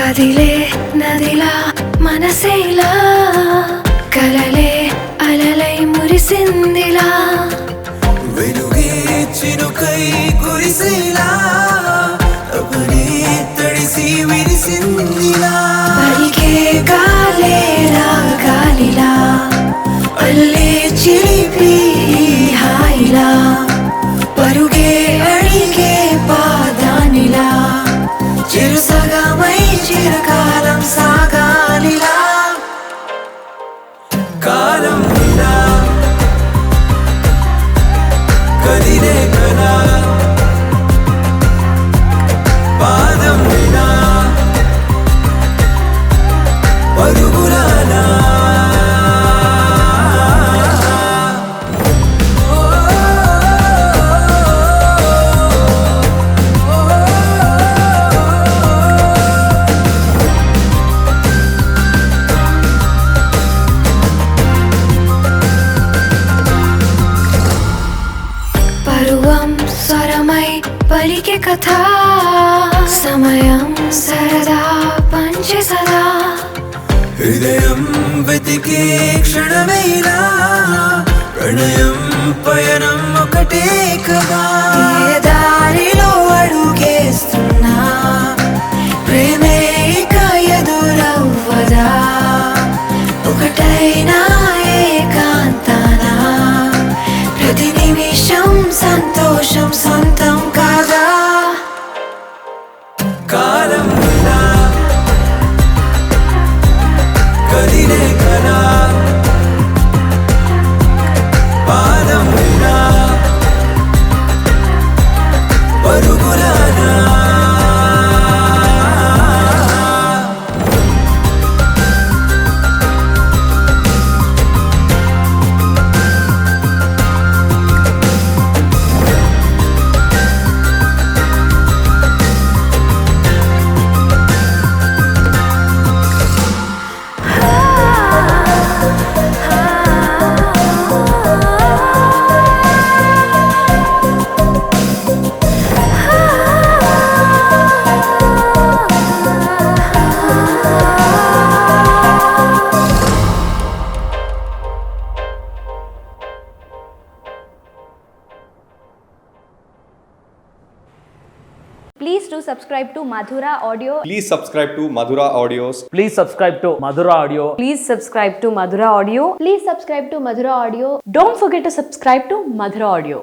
కదిలే నదిలా మనసేలా కలలే అలలై మురిసిందిలా వెలుగే చినుకై కురిసేలా అపనే తడిసి విరిసిందిలా పలికే గాలేలా గాలిలా అల్లే చిలిపి హాయిలా పరుగే అడిగే పాదానిలా చిరుసగమై చిరకాలం సాగాలిలా కాలం ఇలా కదిలే కలా పాదం ఇలా పరుగులాలా పరువం స్వరమై పలికే కథ సమయం సరదా పంచే సదా హృదయం వెతికే క్షణమైనా ప్రణయం పయనం ఒకటే కదా ఏ దారిలో అడుగేస్తున్నా ప్రేమే ఇక ఎదురవ్వదా ఒకటైనా ఏకాంతానా ప్రతి నిమిషం సంతోషం సొంతం కాదా కాలం ఇలా కదిలే కలా పాదం ఇలా పరుగులాలా Please do subscribe to Madhura Audio. Please subscribe to Madhura Audios. Please subscribe to Madhura Audio. Please subscribe to Madhura Audio. Please subscribe to Madhura Audio. Don't forget to subscribe to Madhura Audio.